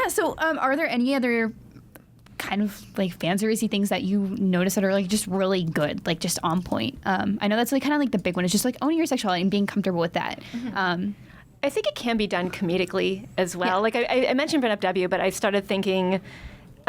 Yeah, so are there any other kind of like fan servicey things that you notice that are like just really good, like just on point? I know that's like kind of like the big one. It's just like owning your sexuality and being comfortable with that. I think it can be done comedically as well. Yeah. Like I mentioned Bren Up W, but I started thinking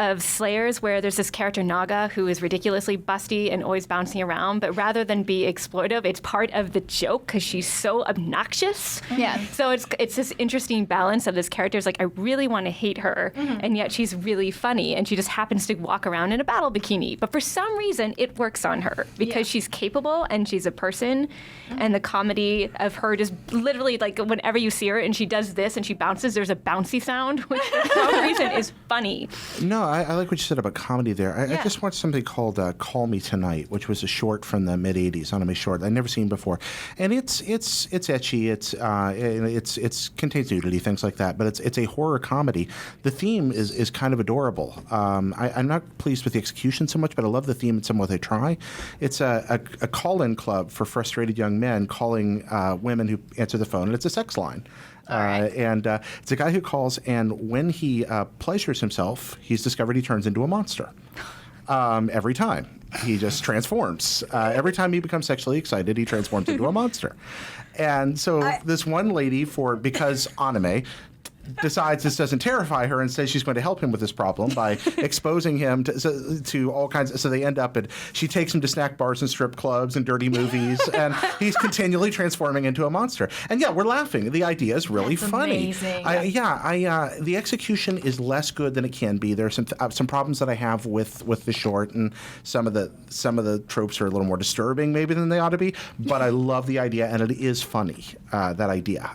of Slayers, where there's this character Naga who is ridiculously busty and always bouncing around, but rather than be exploitive, it's part of the joke because she's so obnoxious. Yeah. So it's this interesting balance of this character is like, I really want to hate her, and yet she's really funny, and she just happens to walk around in a battle bikini. But for some reason, it works on her because she's capable and she's a person, and the comedy of her just literally, like, whenever you see her and she does this and she bounces, there's a bouncy sound, which for some reason is funny. No, I like what you said about comedy there. I just watched something called Call Me Tonight, which was a short from the mid-'80s, anime short I'd never seen before. And it's ecchi, it contains nudity, things like that, but it's a horror comedy. The theme is kind of adorable. I'm not pleased with the execution so much, but I love the theme and some of what they try. It's a call-in club for frustrated young men calling women who answer the phone, and it's a sex line. And it's a guy who calls, and when he pleasures himself, he's discovered he turns into a monster. Every time. He just transforms. Every time he becomes sexually excited, he transforms into a monster. And so this one lady, because anime, decides this doesn't terrify her and says she's going to help him with this problem by exposing him to all kinds. So they end up she takes him to snack bars and strip clubs and dirty movies, and he's continually transforming into a monster. And yeah, we're laughing. The idea is really funny. Amazing. The execution is less good than it can be. There are some problems that I have with the short, and some of the tropes are a little more disturbing maybe than they ought to be. But I love the idea, and it is funny, that idea.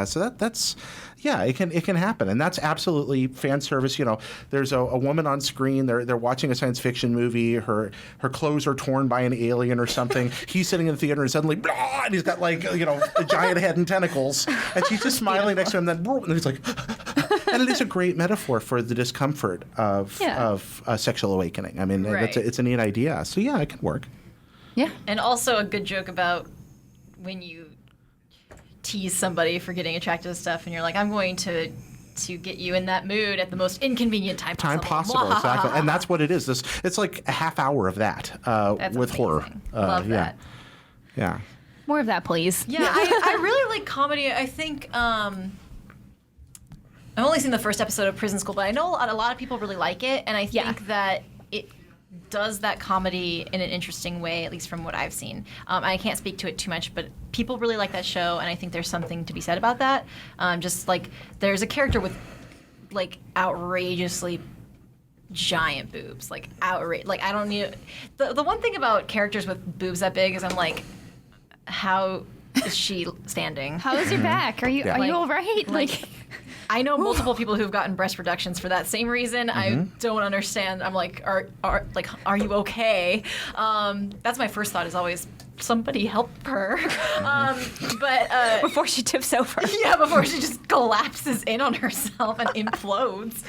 So that's. Yeah, it can happen, and that's absolutely fan service. You know, there's a woman on screen. They're watching a science fiction movie. Her clothes are torn by an alien or something. He's sitting in the theater, and suddenly, blah, and he's got like a giant head and tentacles, and she's just smiling next to him. And he's like, and it is a great metaphor for the discomfort of sexual awakening. I mean, it's a neat idea. So yeah, it can work. Yeah, and also a good joke about when you tease somebody for getting attracted to stuff, and you're like, I'm going to get you in that mood at the most inconvenient time possible. Exactly. And that's what it is. It's like a half hour of that with amazing. horror. Love that. Yeah. more of that, please. Yeah, I really like comedy. I think I've only seen the first episode of Prison School, but I know a lot of people really like it, and I think that it does that comedy in an interesting way, at least from what I've seen. I can't speak to it too much, but people really like that show, and I think there's something to be said about that. Just like there's a character with like outrageously giant boobs, like I don't need the one thing about characters with boobs that big is I'm like, how is she standing? How is your back? Are you all right? Like I know multiple people who've gotten breast reductions for that same reason. Mm-hmm. I don't understand. I'm like, are you okay? That's my first thought is always, somebody help her. But before she tips over. Yeah, before she just collapses in on herself and implodes.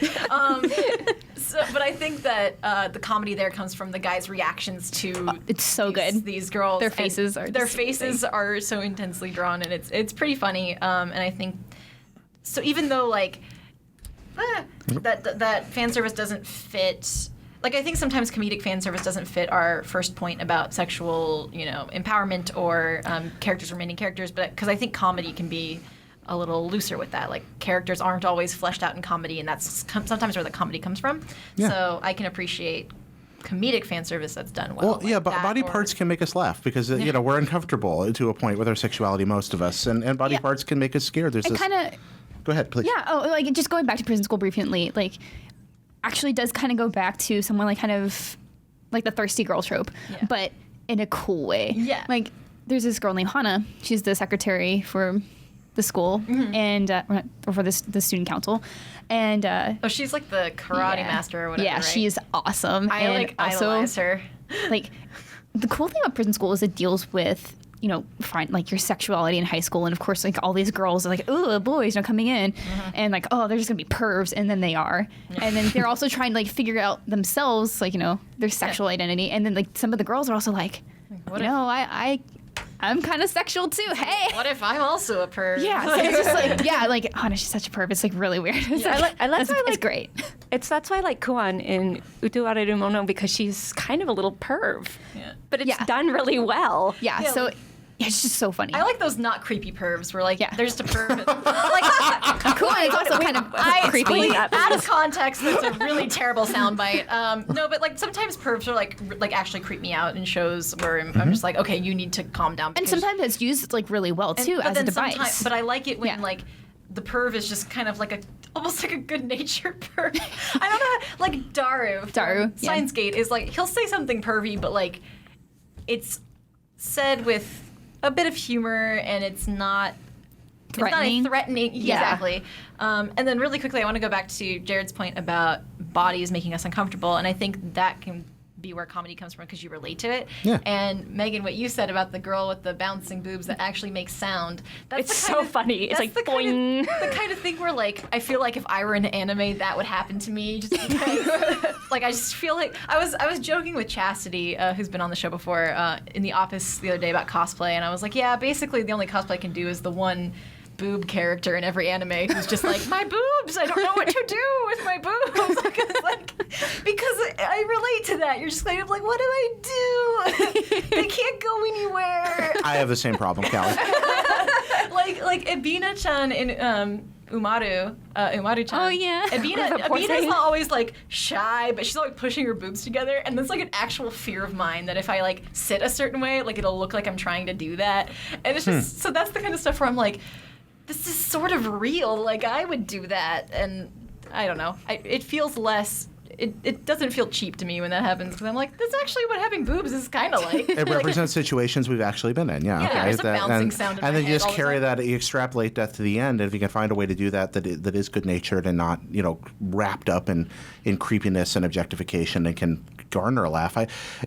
But I think that the comedy there comes from the guys' reactions to it's so good. These girls. Their faces are so intensely drawn, and it's pretty funny. And I think. So even though like that fan service doesn't fit, like I think sometimes comedic fan service doesn't fit our first point about sexual, empowerment or characters remaining characters, but because I think comedy can be a little looser with that. Like characters aren't always fleshed out in comedy, and that's sometimes where the comedy comes from. Yeah. So I can appreciate comedic fan service that's done well. Well, yeah, but body parts can make us laugh because we're uncomfortable to a point with our sexuality, most of us, and body parts can make us scared. There's this. Go ahead, please. Yeah. Just going back to Prison School briefly, like, actually does kind of go back to someone like kind of like the thirsty girl trope, but in a cool way. Yeah. Like, there's this girl named Hana. She's the secretary for the school and or for the student council, and she's like the karate master or whatever. Yeah, right? She's awesome. I idolize her. Like, the cool thing about Prison School is it deals with find like your sexuality in high school, and of course like all these girls are like, oh, boys coming in, and like, oh, they're just gonna be pervs, and then they are, and then they're also trying to like figure out themselves, like their sexual identity, and then like some of the girls are also like, I I'm kind of sexual too. Hey. What if I'm also a perv? Yeah, so it's just like, like, oh no, she's such a perv. It's like really weird. It's great. That's why I like Kuan in Utu Areru Mono, because she's kind of a little perv. Yeah. But it's done really well. Yeah, Yeah, so like- it's just so funny. I like those not creepy pervs where like there's just a perv. And, Cool, it's also kind of creepy. Out of context, that's a really terrible soundbite. No, but like sometimes pervs are like actually creep me out in shows where I'm just like, okay, you need to calm down. And sometimes it's used like really well too as a device. But I like it when like the perv is just kind of like almost like a good-natured perv. I don't know, like Daru from Steins Gate is like, he'll say something pervy, but like it's said with a bit of humor, and it's not threatening. It's not a threatening, exactly. And then really quickly, I want to go back to Jared's point about bodies making us uncomfortable, and I think that can be where comedy comes from because you relate to it. Yeah. And Megan, what you said about the girl with the bouncing boobs that actually makes sound, that's It's so funny. It's like boing. the kind of thing where like I feel like if I were in anime, that would happen to me. Just because, like I just feel like I was joking with Chastity, who's been on the show before, in the office the other day about cosplay, and I was like, yeah, basically the only cosplay I can do is the one boob character in every anime who's just like, my boobs, I don't know what to do with my boobs. Because I relate to that. You're just kind of like, what do I do? They can't go anywhere. I have the same problem, Callie. like Ebina-chan in Umaru-chan. Oh, yeah. Ebina's not always like shy, but she's always pushing her boobs together, and that's like an actual fear of mine that if I like sit a certain way, like it'll look like I'm trying to do that. And it's just so that's the kind of stuff where I'm like, this is sort of real. Like I would do that, and I don't know. It feels less. It doesn't feel cheap to me when that happens because I'm like, that's actually what having boobs is kind of like. It represents situations we've actually been in, yeah. Yeah, Okay. there's a bouncing sound in and my then you head just all the carry time. that, you extrapolate that to the end, and if you can find a way to do that that is good-natured and not, wrapped up in creepiness and objectification and can garner a laugh.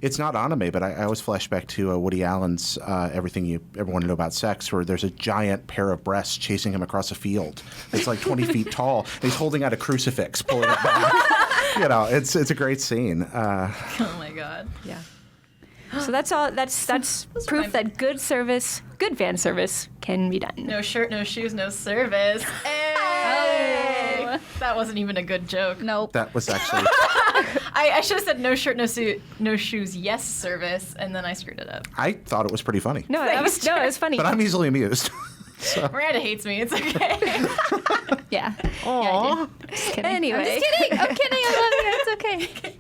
It's not anime, but I always flash back to Woody Allen's Everything You Ever Want to Know About Sex, where there's a giant pair of breasts chasing him across a field. It's like 20 feet tall. And he's holding out a crucifix, pulling it back. It's a great scene. Oh my god. Yeah. So that's all. That's proof that good fan service can be done. No shirt, no shoes, no service. Hey! Oh. That wasn't even a good joke. Nope. That was actually... I should have said no shirt, no shoes, yes service, and then I screwed it up. I thought it was pretty funny. No, it was funny. But I'm easily amused. So. Miranda hates me. It's okay. Yeah. Aww. Just kidding. Anyway. I'm just kidding. I'm kidding. I love you. It's okay.